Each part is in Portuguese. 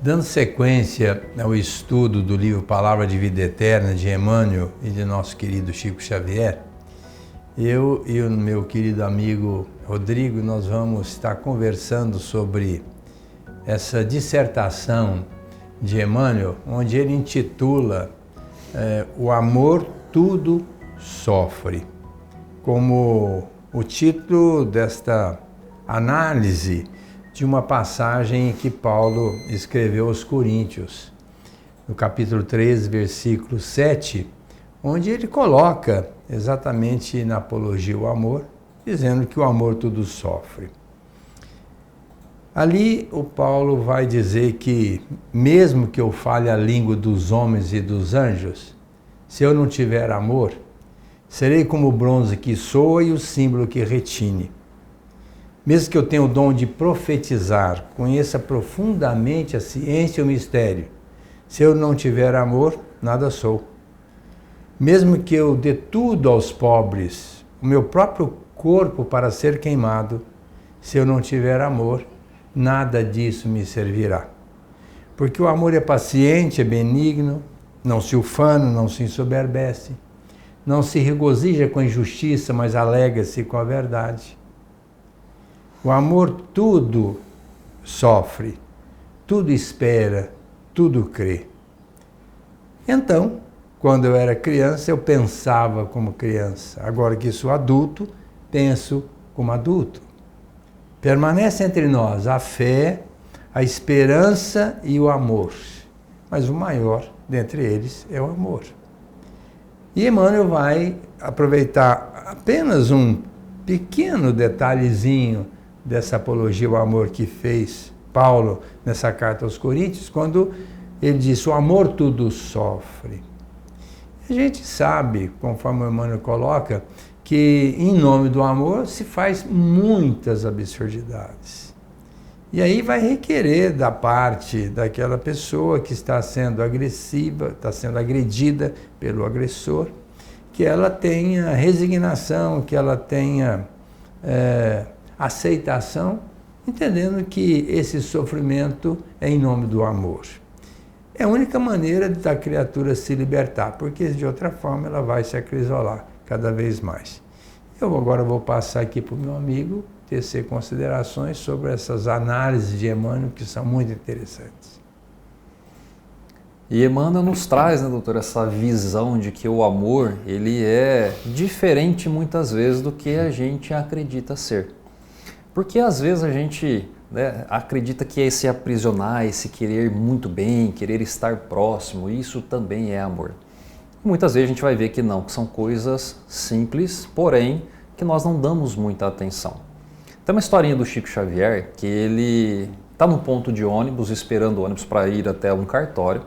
Dando sequência ao estudo do livro Palavra de Vida Eterna de Emmanuel e de nosso querido Chico Xavier, eu e o meu querido amigo Rodrigo, nós vamos estar conversando sobre essa dissertação de Emmanuel, onde ele intitula O Amor Tudo Sofre, como o título desta análise de uma passagem que Paulo escreveu aos Coríntios, no capítulo 3, versículo 7, onde ele coloca exatamente na apologia o amor, dizendo que o amor tudo sofre. Ali o Paulo vai dizer que mesmo que eu fale a língua dos homens e dos anjos, se eu não tiver amor, serei como o bronze que soa e o símbolo que retine. Mesmo que eu tenha o dom de profetizar, conheça profundamente a ciência e o mistério, se eu não tiver amor, nada sou. Mesmo que eu dê tudo aos pobres, o meu próprio corpo para ser queimado, se eu não tiver amor, nada disso me servirá. Porque o amor é paciente, é benigno, não se ufana, não se ensoberbece, não se regozija com a injustiça, mas alegra-se com a verdade. O amor tudo sofre, tudo espera, tudo crê. Então, quando eu era criança, eu pensava como criança. Agora que sou adulto, penso como adulto. Permanece entre nós a fé, a esperança e o amor. Mas o maior dentre eles é o amor. E Emmanuel vai aproveitar apenas um pequeno detalhezinho dessa apologia ao amor que fez Paulo nessa carta aos Coríntios, quando ele disse, o amor tudo sofre. A gente sabe, conforme o Emmanuel coloca, que em nome do amor se faz muitas absurdidades. E aí vai requerer da parte daquela pessoa que está sendo agressiva, está sendo agredida pelo agressor, que ela tenha resignação, que ela tenha aceitação, entendendo que esse sofrimento é em nome do amor. É a única maneira da criatura se libertar, porque de outra forma ela vai se acrisolar cada vez mais. Eu agora vou passar aqui para o meu amigo tecer considerações sobre essas análises de Emmanuel que são muito interessantes. E Emmanuel nos traz, né, doutor, essa visão de que o amor ele é diferente muitas vezes do que a gente acredita ser. Porque às vezes a gente acredita que esse aprisionar, esse querer muito bem, querer estar próximo, isso também é amor. E muitas vezes a gente vai ver que não, que são coisas simples, porém que nós não damos muita atenção. Tem uma historinha do Chico Xavier que ele está num ponto de ônibus, esperando o ônibus para ir até um cartório.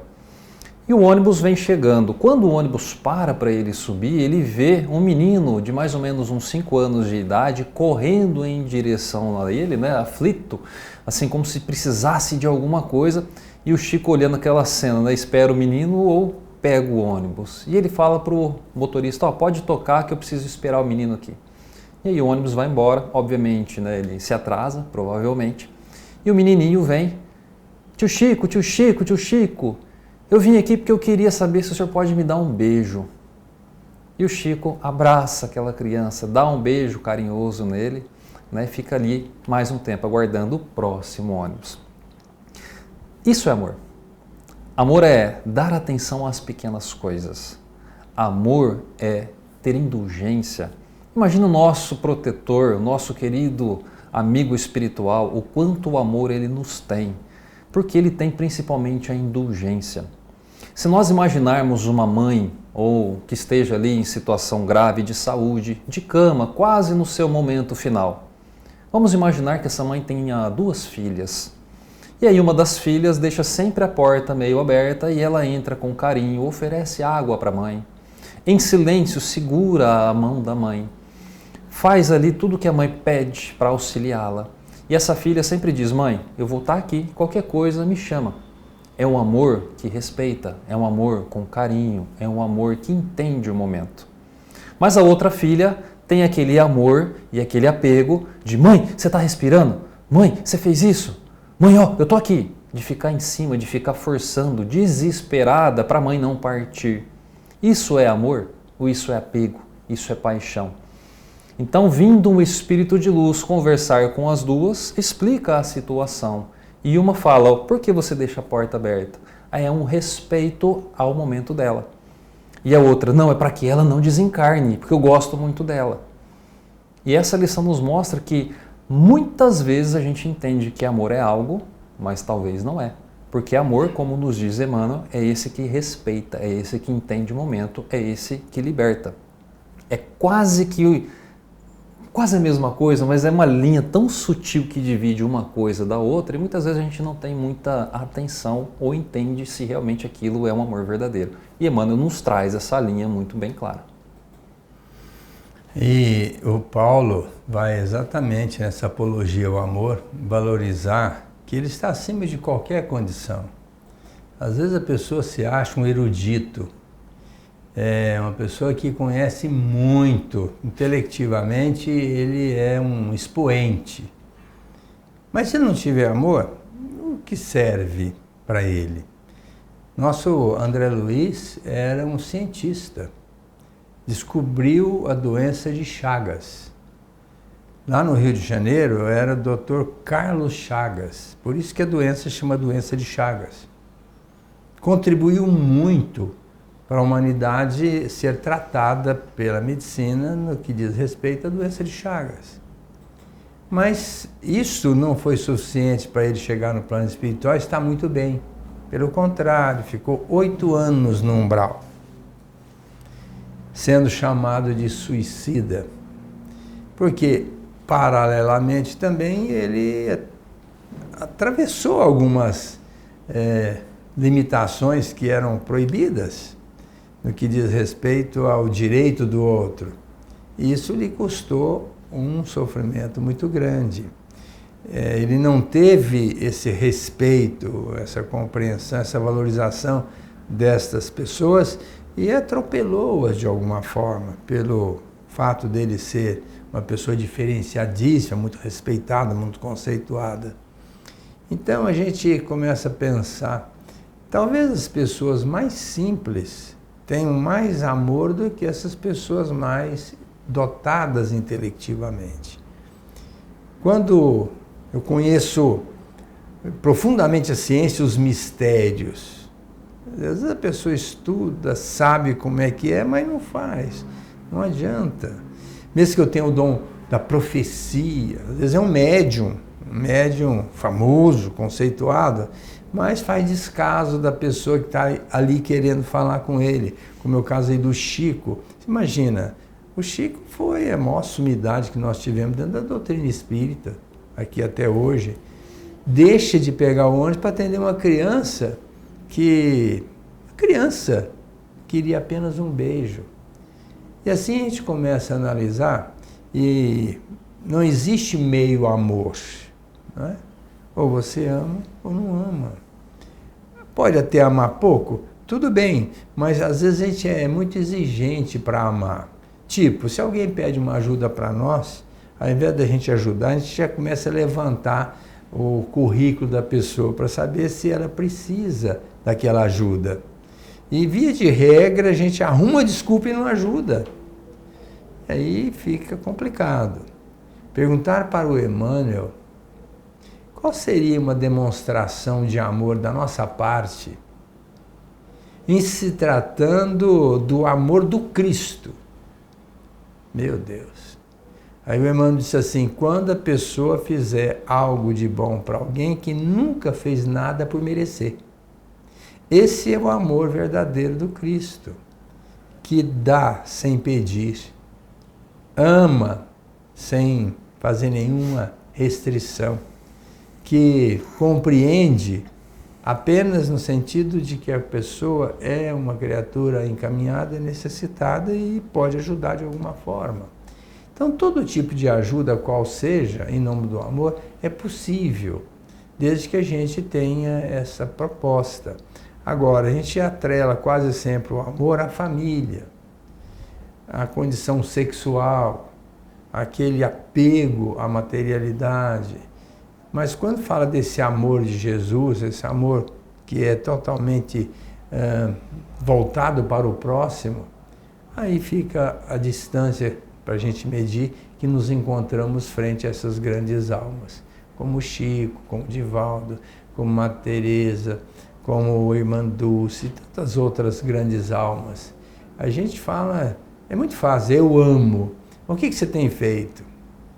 E o ônibus vem chegando. Quando o ônibus para ele subir, ele vê um menino de mais ou menos uns 5 anos de idade correndo em direção a ele, né, aflito, assim como se precisasse de alguma coisa. E o Chico olhando aquela cena, né, espera o menino ou pega o ônibus. E ele fala para o motorista, pode tocar que eu preciso esperar o menino aqui. E aí o ônibus vai embora, obviamente, né, ele se atrasa, provavelmente. E o menininho vem, tio Chico, tio Chico, tio Chico. Eu vim aqui porque eu queria saber se o senhor pode me dar um beijo. E o Chico abraça aquela criança, dá um beijo carinhoso nele, né, fica ali mais um tempo aguardando o próximo ônibus. Isso é amor. Amor é dar atenção às pequenas coisas. Amor é ter indulgência. Imagina o nosso protetor, o nosso querido amigo espiritual, o quanto o amor ele nos tem. Porque ele tem principalmente a indulgência. Se nós imaginarmos uma mãe ou que esteja ali em situação grave de saúde, de cama, quase no seu momento final, vamos imaginar que essa mãe tenha 2 filhas. E aí uma das filhas deixa sempre a porta meio aberta e ela entra com carinho, oferece água para a mãe. Em silêncio, segura a mão da mãe. Faz ali tudo que a mãe pede para auxiliá-la. E essa filha sempre diz, mãe, eu vou estar aqui, qualquer coisa me chama. É um amor que respeita, é um amor com carinho, é um amor que entende o momento. Mas a outra filha tem aquele amor e aquele apego de, mãe, você está respirando? Mãe, você fez isso? Mãe, ó, eu tô aqui. de ficar em cima, de ficar forçando, desesperada para a mãe não partir. Isso é amor? Ou isso é apego? Isso é paixão? Então, vindo um espírito de luz conversar com as duas, explica a situação. E uma fala, por que você deixa a porta aberta? Aí é um respeito ao momento dela. E a outra, não, é para que ela não desencarne, porque eu gosto muito dela. E essa lição nos mostra que muitas vezes a gente entende que amor é algo, mas talvez não é. Porque amor, como nos diz Emmanuel, é esse que respeita, é esse que entende o momento, é esse que liberta. É quase a mesma coisa, mas é uma linha tão sutil que divide uma coisa da outra e muitas vezes a gente não tem muita atenção ou entende se realmente aquilo é um amor verdadeiro. E Emmanuel nos traz essa linha muito bem clara. E o Paulo vai exatamente nessa apologia ao amor valorizar que ele está acima de qualquer condição. Às vezes a pessoa se acha um erudito, é uma pessoa que conhece muito, intelectivamente ele é um expoente. Mas se não tiver amor, o que serve para ele? Nosso André Luiz era um cientista, descobriu a doença de Chagas. Lá no Rio de Janeiro era o Dr. Carlos Chagas, por isso que a doença chama doença de Chagas. Contribuiu muito para a humanidade ser tratada pela medicina no que diz respeito à doença de Chagas. Mas isso não foi suficiente para ele chegar no plano espiritual e está muito bem. Pelo contrário, ficou 8 anos no umbral, sendo chamado de suicida. Porque, paralelamente também, ele atravessou algumas limitações que eram proibidas no que diz respeito ao direito do outro. Isso lhe custou um sofrimento muito grande. Ele não teve esse respeito, essa compreensão, essa valorização destas pessoas e atropelou-as de alguma forma, pelo fato dele ser uma pessoa diferenciadíssima, muito respeitada, muito conceituada. Então a gente começa a pensar, talvez as pessoas mais simples tenham mais amor do que essas pessoas mais dotadas intelectivamente. Quando eu conheço profundamente a ciência, os mistérios, às vezes a pessoa estuda, sabe como é que é, mas não faz, não adianta. Mesmo que eu tenha o dom da profecia, às vezes é um médium famoso, conceituado, mas faz descaso da pessoa que está ali querendo falar com ele, como é o caso aí do Chico. Você imagina, o Chico foi a maior sumidade que nós tivemos dentro da doutrina espírita, aqui até hoje. Deixa de pegar o ônibus para atender uma criança que queria apenas um beijo. E assim a gente começa a analisar e não existe meio amor, não é? Ou você ama ou não ama. Pode até amar pouco, tudo bem, mas às vezes a gente é muito exigente para amar. Tipo, se alguém pede uma ajuda para nós, ao invés da gente ajudar, a gente já começa a levantar o currículo da pessoa para saber se ela precisa daquela ajuda. E via de regra a gente arruma desculpa e não ajuda. Aí fica complicado. Perguntar para o Emmanuel qual seria uma demonstração de amor da nossa parte em se tratando do amor do Cristo. Meu Deus. Aí o Emmanuel disse assim, quando a pessoa fizer algo de bom para alguém que nunca fez nada por merecer. Esse é o amor verdadeiro do Cristo, que dá sem pedir, ama sem fazer nenhuma restrição, que compreende apenas no sentido de que a pessoa é uma criatura encaminhada, necessitada e pode ajudar de alguma forma. Então, todo tipo de ajuda, qual seja, em nome do amor, é possível, desde que a gente tenha essa proposta. Agora, a gente atrela quase sempre o amor à família, à condição sexual, aquele apego à materialidade. Mas quando fala desse amor de Jesus, esse amor que é totalmente voltado para o próximo, aí fica a distância para a gente medir que nos encontramos frente a essas grandes almas, como o Chico, como o Divaldo, como a Teresa, como a Irmã Dulce e tantas outras grandes almas. A gente fala, é muito fácil, eu amo. O que você tem feito?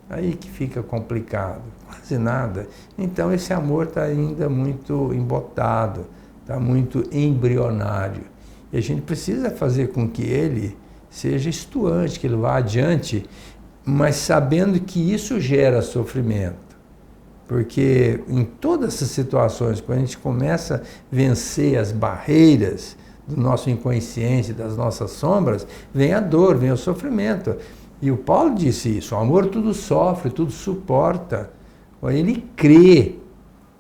Aí que fica complicado, quase nada. Então esse amor está ainda muito embotado, está muito embrionário. E a gente precisa fazer com que ele seja estuante, que ele vá adiante, mas sabendo que isso gera sofrimento. Porque em todas essas situações, quando a gente começa a vencer as barreiras do nosso inconsciente, das nossas sombras, vem a dor, vem o sofrimento. E o Paulo disse isso, o amor tudo sofre, tudo suporta. Ele crê.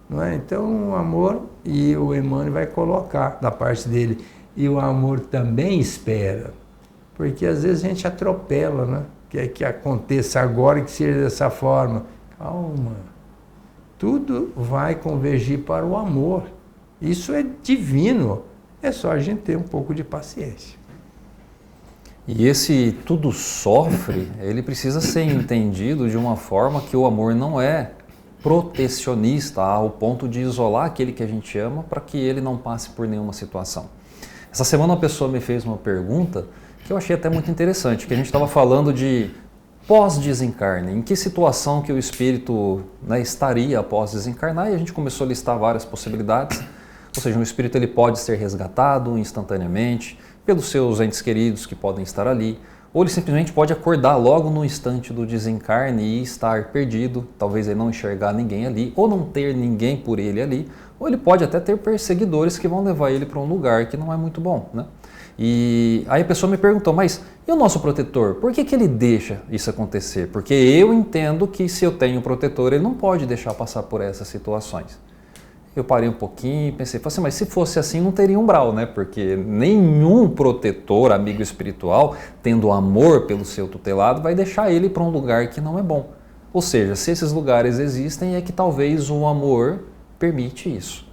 Não é? Então o amor, e o Emmanuel vai colocar da parte dele, e o amor também espera. Porque às vezes a gente atropela, né? Quer que aconteça agora e que seja dessa forma. Calma. Tudo vai convergir para o amor. Isso é divino. É só a gente ter um pouco de paciência. E esse tudo sofre, ele precisa ser entendido de uma forma que o amor não é protecionista ao ponto de isolar aquele que a gente ama para que ele não passe por nenhuma situação. Essa semana uma pessoa me fez uma pergunta que eu achei até muito interessante, que a gente estava falando de pós-desencarne, em que situação que o espírito, né, estaria após desencarnar, e a gente começou a listar várias possibilidades. Ou seja, um espírito ele pode ser resgatado instantaneamente pelos seus entes queridos que podem estar ali, ou ele simplesmente pode acordar logo no instante do desencarne e estar perdido, talvez ele não enxergar ninguém ali, ou não ter ninguém por ele ali, ou ele pode até ter perseguidores que vão levar ele para um lugar que não é muito bom, né? E aí a pessoa me perguntou, mas e o nosso protetor? Por que ele deixa isso acontecer? Porque eu entendo que se eu tenho um protetor, ele não pode deixar passar por essas situações. Eu parei um pouquinho e pensei, assim, mas se fosse assim não teria umbral, né? Porque nenhum protetor, amigo espiritual, tendo amor pelo seu tutelado, vai deixar ele para um lugar que não é bom. Ou seja, se esses lugares existem, é que talvez o amor permite isso.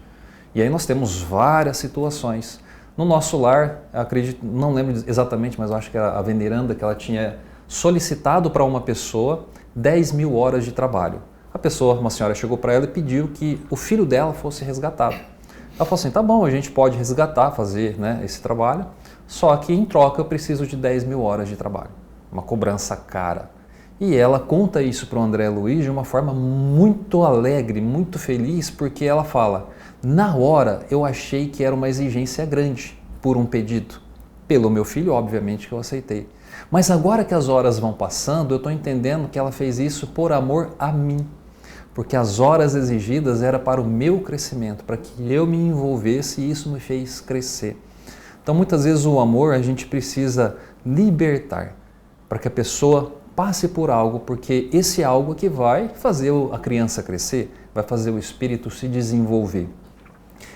E aí nós temos várias situações. No nosso lar, acredito, não lembro exatamente, mas eu acho que era a veneranda que ela tinha solicitado para uma pessoa 10 mil horas de trabalho. A pessoa, uma senhora, chegou para ela e pediu que o filho dela fosse resgatado. Ela falou assim, tá bom, a gente pode resgatar, fazer, né, esse trabalho, só que em troca eu preciso de 10 mil horas de trabalho. Uma cobrança cara. E ela conta isso para o André Luiz de uma forma muito alegre, muito feliz, porque ela fala, na hora eu achei que era uma exigência grande por um pedido. Pelo meu filho, obviamente que eu aceitei. Mas agora que as horas vão passando, eu estou entendendo que ela fez isso por amor a mim. Porque as horas exigidas era para o meu crescimento, para que eu me envolvesse e isso me fez crescer. Então muitas vezes o amor a gente precisa libertar, para que a pessoa passe por algo, porque esse algo que vai fazer a criança crescer, vai fazer o espírito se desenvolver.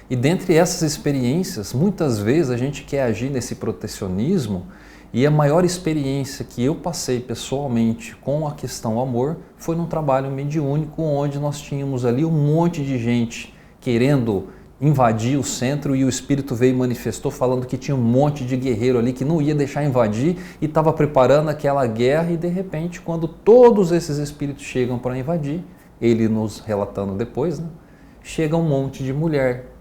E dentre essas experiências, muitas vezes a gente quer agir nesse protecionismo, e a maior experiência que eu passei pessoalmente com a questão amor foi num trabalho mediúnico onde nós tínhamos ali um monte de gente querendo invadir o centro e o espírito veio e manifestou falando que tinha um monte de guerreiro ali que não ia deixar invadir e estava preparando aquela guerra e de repente quando todos esses espíritos chegam para invadir, ele nos relatando depois, né, chega um monte de mulher,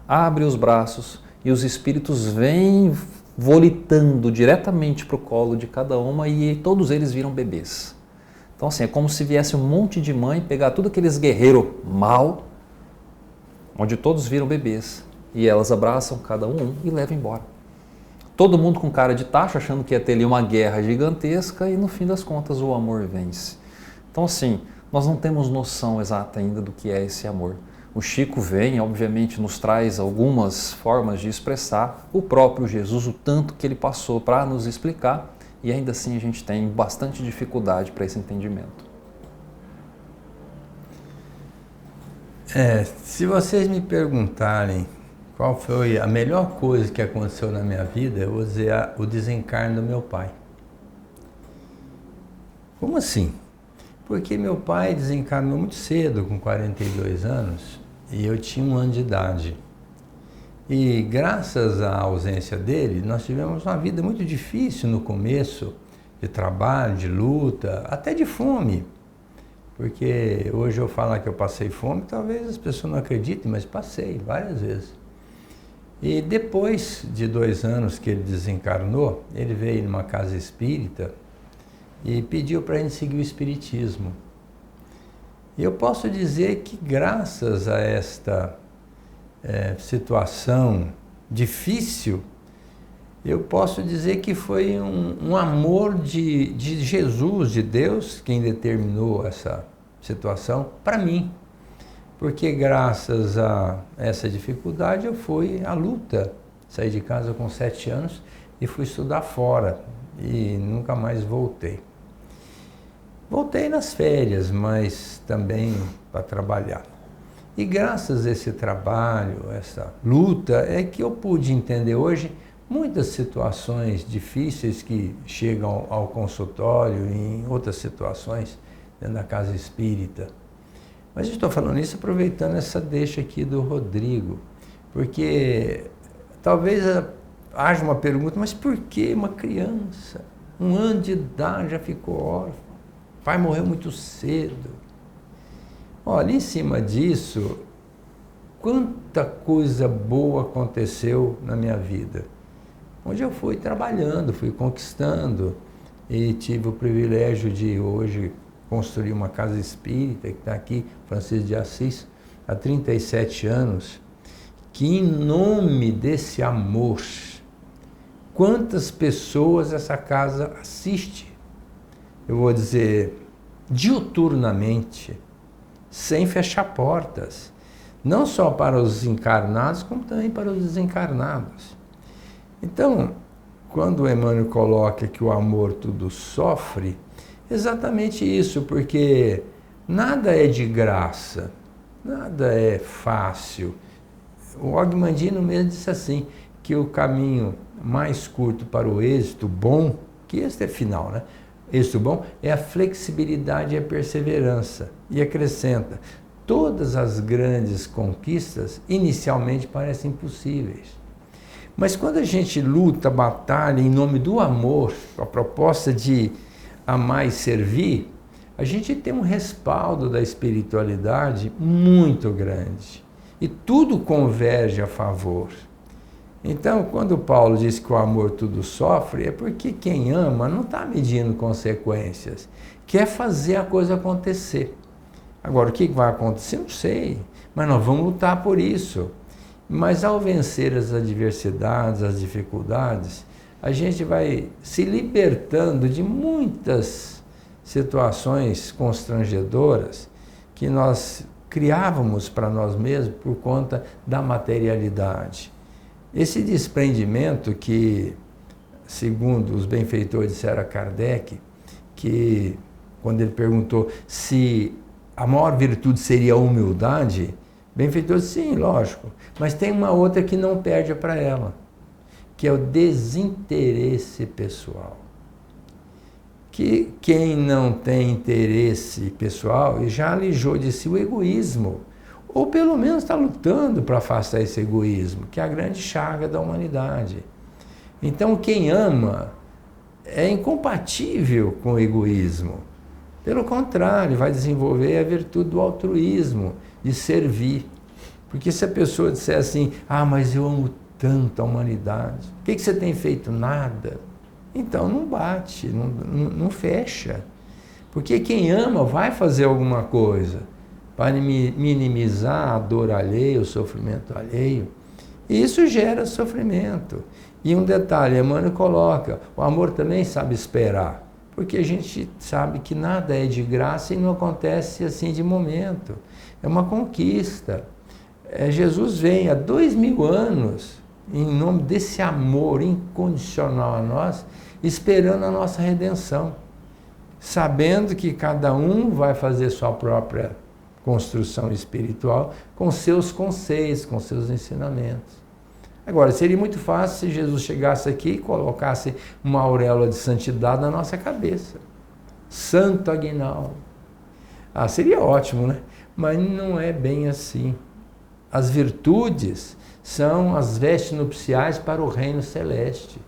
abre os braços e os espíritos vêm volitando diretamente para o colo de cada uma e todos eles viram bebês. Então assim, é como se viesse um monte de mãe pegar tudo aqueles guerreiros mal, onde todos viram bebês, e elas abraçam cada um e levam embora. Todo mundo com cara de tacho, achando que ia ter ali uma guerra gigantesca e no fim das contas o amor vence. Então assim, nós não temos noção exata ainda do que é esse amor. O Chico vem, obviamente, nos traz algumas formas de expressar o próprio Jesus, o tanto que ele passou para nos explicar, e ainda assim a gente tem bastante dificuldade para esse entendimento. Se vocês me perguntarem qual foi a melhor coisa que aconteceu na minha vida, eu vou dizer o desencarne do meu pai. Como assim? Porque meu pai desencarnou muito cedo, com 42 anos, e eu tinha 1 ano de idade. E graças à ausência dele, nós tivemos uma vida muito difícil no começo, de trabalho, de luta, até de fome. Porque hoje eu falar que eu passei fome, talvez as pessoas não acreditem, mas passei várias vezes. E depois de 2 anos que ele desencarnou, ele veio numa casa espírita e pediu para a gente seguir o espiritismo. E eu posso dizer que graças a esta situação difícil, eu posso dizer que foi um amor de Jesus, de Deus, quem determinou essa situação para mim. Porque graças a essa dificuldade eu fui à luta. Saí de casa com 7 anos e fui estudar fora e nunca mais voltei. Voltei nas férias, mas também para trabalhar. E graças a esse trabalho, essa luta, é que eu pude entender hoje muitas situações difíceis que chegam ao consultório e em outras situações dentro da casa espírita. Mas eu estou falando isso aproveitando essa deixa aqui do Rodrigo, porque talvez haja uma pergunta, mas por que uma criança, 1 ano de idade, já ficou órfã? O pai morreu muito cedo. Olha, em cima disso, quanta coisa boa aconteceu na minha vida. Onde eu fui trabalhando, fui conquistando e tive o privilégio de hoje construir uma casa espírita que está aqui, Francisco de Assis, há 37 anos, que em nome desse amor, quantas pessoas essa casa assiste? Eu vou dizer, diuturnamente, sem fechar portas, não só para os encarnados, como também para os desencarnados. Então, quando o Emmanuel coloca que o amor tudo sofre, exatamente isso, porque nada é de graça, nada é fácil. O Ogmandino mesmo disse assim, que o caminho mais curto para o êxito bom, que esse é final, né? Êxito bom é a flexibilidade e a perseverança. E acrescenta, todas as grandes conquistas inicialmente parecem impossíveis. Mas quando a gente luta, batalha em nome do amor, com a proposta de amar e servir, a gente tem um respaldo da espiritualidade muito grande. E tudo converge a favor. Então, quando Paulo diz que o amor tudo sofre, é porque quem ama não está medindo consequências, quer fazer a coisa acontecer. Agora, o que vai acontecer? Não sei, mas nós vamos lutar por isso. Mas ao vencer as adversidades, as dificuldades, a gente vai se libertando de muitas situações constrangedoras que nós criávamos para nós mesmos por conta da materialidade. Esse desprendimento que, segundo os benfeitores disseram a Kardec, que quando ele perguntou se a maior virtude seria a humildade, benfeitor, sim, lógico, mas tem uma outra que não perde para ela, que é o desinteresse pessoal. Que quem não tem interesse pessoal já alijou de si o egoísmo, ou pelo menos está lutando para afastar esse egoísmo, que é a grande chaga da humanidade. Então, quem ama é incompatível com o egoísmo. Pelo contrário, vai desenvolver a virtude do altruísmo, de servir. Porque se a pessoa disser assim, mas eu amo tanto a humanidade, o que você tem feito? Nada. Então não bate, não fecha. Porque quem ama vai fazer alguma coisa para minimizar a dor alheia, o sofrimento alheio. E isso gera sofrimento. E um detalhe, Emmanuel coloca, o amor também sabe esperar. Porque a gente sabe que nada é de graça e não acontece assim de momento. É uma conquista. Jesus vem há 2000 anos, em nome desse amor incondicional a nós, esperando a nossa redenção. Sabendo que cada um vai fazer sua própria construção espiritual com seus conceitos, com seus ensinamentos. Agora, seria muito fácil se Jesus chegasse aqui e colocasse uma auréola de santidade na nossa cabeça. Santo Aguinaldo. Ah, seria ótimo, né? Mas não é bem assim. As virtudes são as vestes nupciais para o reino celeste.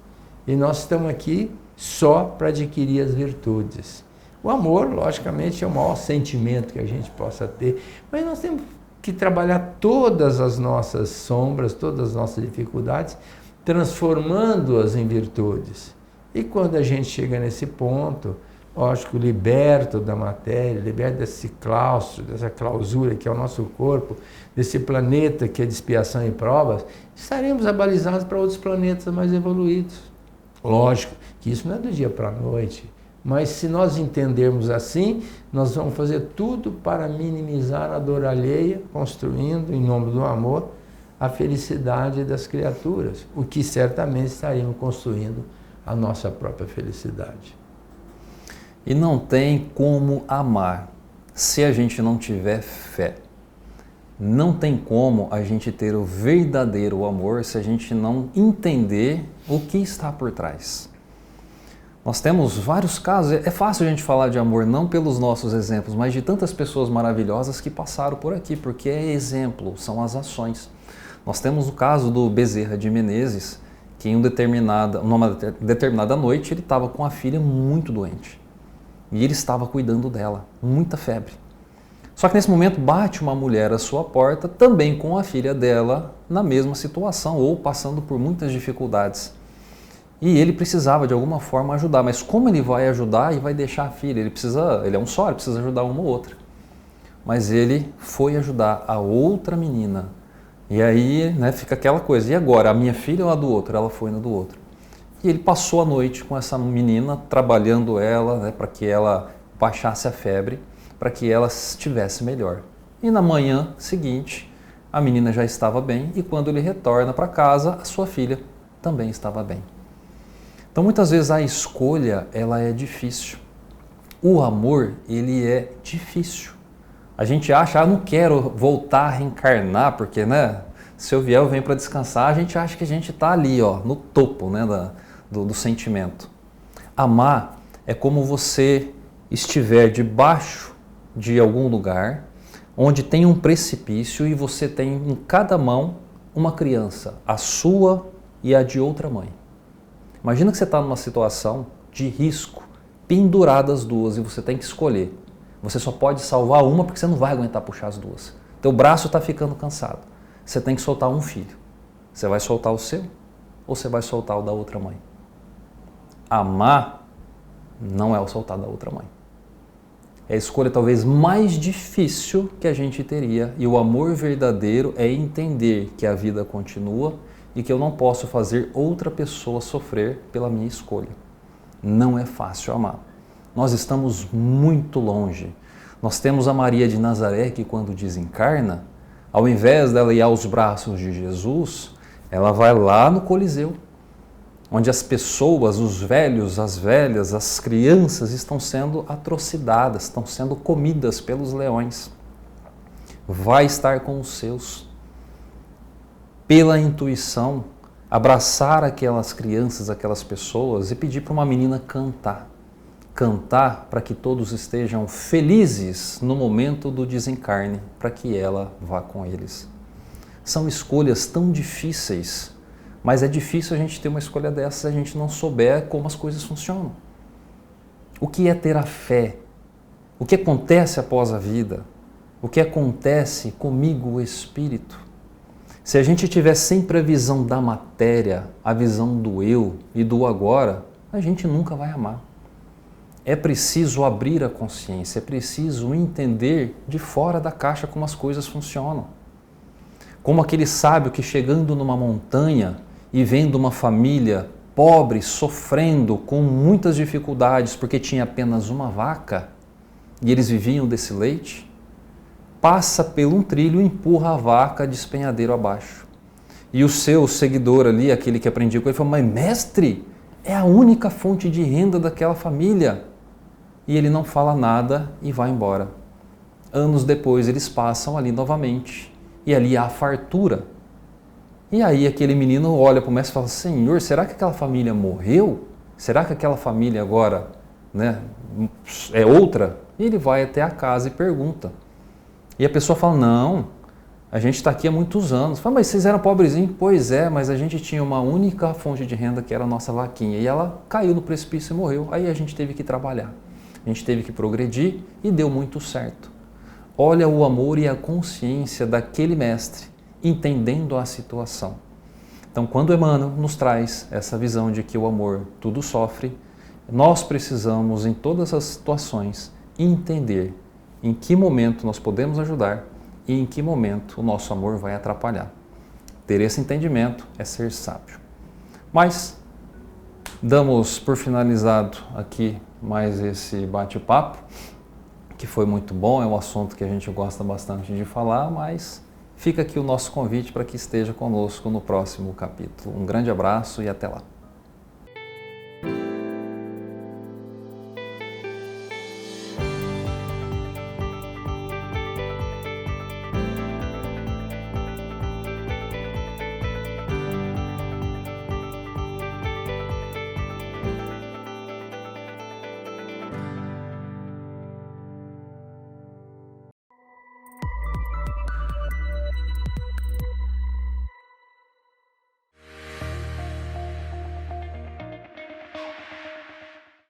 E nós estamos aqui só para adquirir as virtudes. O amor, logicamente, é o maior sentimento que a gente possa ter, mas nós temos que trabalhar todas as nossas sombras, todas as nossas dificuldades, transformando-as em virtudes. E quando a gente chega nesse ponto, lógico, liberto da matéria, liberto desse claustro, dessa clausura que é o nosso corpo, desse planeta que é de expiação e provas, estaremos abalizados para outros planetas mais evoluídos. Lógico que isso não é do dia para a noite, mas se nós entendermos assim, nós vamos fazer tudo para minimizar a dor alheia, construindo, em nome do amor, a felicidade das criaturas, o que certamente estaremos construindo a nossa própria felicidade. E não tem como amar se a gente não tiver fé. Não tem como a gente ter o verdadeiro amor se a gente não entender o que está por trás. Nós temos vários casos, é fácil a gente falar de amor não pelos nossos exemplos, mas de tantas pessoas maravilhosas que passaram por aqui, porque é exemplo, são as ações. Nós temos o caso do Bezerra de Menezes, que numa determinada noite ele estava com a filha muito doente. E ele estava cuidando dela, muita febre. Só que nesse momento bate uma mulher à sua porta, também com a filha dela, na mesma situação, ou passando por muitas dificuldades. E ele precisava de alguma forma ajudar, mas como ele vai ajudar e vai deixar a filha? Ele é um só, ele precisa ajudar uma ou outra. Mas ele foi ajudar a outra menina. E aí, né, fica aquela coisa, e agora, a minha filha ou a do outro? Ela foi na do outro. E ele passou a noite com essa menina, trabalhando ela, né, para que ela baixasse a febre, para que ela estivesse melhor. E na manhã seguinte, a menina já estava bem, e quando ele retorna para casa, a sua filha também estava bem. Então, muitas vezes a escolha, ela é difícil. O amor, ele é difícil. A gente acha, não quero voltar a reencarnar, porque, né, se eu vier, eu venho para descansar, a gente acha que a gente está ali, ó, no topo, né, do sentimento. Amar é como você estiver debaixo de algum lugar, onde tem um precipício e você tem em cada mão uma criança, a sua e a de outra mãe. Imagina que você está numa situação de risco, penduradas as duas, e você tem que escolher. Você só pode salvar uma porque você não vai aguentar puxar as duas. Teu braço está ficando cansado. Você tem que soltar um filho. Você vai soltar o seu ou você vai soltar o da outra mãe? Amar não é o soltar da outra mãe. É a escolha talvez mais difícil que a gente teria. E o amor verdadeiro é entender que a vida continua e que eu não posso fazer outra pessoa sofrer pela minha escolha. Não é fácil amar. Nós estamos muito longe. Nós temos a Maria de Nazaré que quando desencarna, ao invés dela ir aos braços de Jesus, ela vai lá no Coliseu, onde as pessoas, os velhos, as velhas, as crianças estão sendo atrocidadas, estão sendo comidas pelos leões. Vai estar com os seus. Pela intuição, abraçar aquelas crianças, aquelas pessoas e pedir para uma menina cantar. Cantar para que todos estejam felizes no momento do desencarne, para que ela vá com eles. São escolhas tão difíceis, mas é difícil a gente ter uma escolha dessas se a gente não souber como as coisas funcionam. O que é ter a fé? O que acontece após a vida? O que acontece comigo, o espírito? Se a gente tiver sempre a visão da matéria, a visão do eu e do agora, a gente nunca vai amar. É preciso abrir a consciência, é preciso entender de fora da caixa como as coisas funcionam. Como aquele sábio que chegando numa montanha e vendo uma família pobre, sofrendo, com muitas dificuldades porque tinha apenas uma vaca e eles viviam desse leite, passa por um trilho e empurra a vaca de despenhadeiro abaixo. E o seu seguidor ali, aquele que aprendia com ele, falou, mas mestre, é a única fonte de renda daquela família. E ele não fala nada e vai embora. Anos depois eles passam ali novamente e ali há fartura. E aí aquele menino olha para o mestre e fala, Senhor, será que aquela família morreu? Será que aquela família agora, né, é outra? E ele vai até a casa e pergunta. E a pessoa fala, não, a gente está aqui há muitos anos. Fala, mas vocês eram pobrezinhos? Pois é, mas a gente tinha uma única fonte de renda que era a nossa vaquinha. E ela caiu no precipício e morreu. Aí a gente teve que trabalhar. A gente teve que progredir e deu muito certo. Olha o amor e a consciência daquele mestre, entendendo a situação. Então, quando Emmanuel nos traz essa visão de que o amor tudo sofre, nós precisamos, em todas as situações, entender em que momento nós podemos ajudar e em que momento o nosso amor vai atrapalhar. Ter esse entendimento é ser sábio. Mas, damos por finalizado aqui mais esse bate-papo, que foi muito bom, é um assunto que a gente gosta bastante de falar, mas fica aqui o nosso convite para que esteja conosco no próximo capítulo. Um grande abraço e até lá.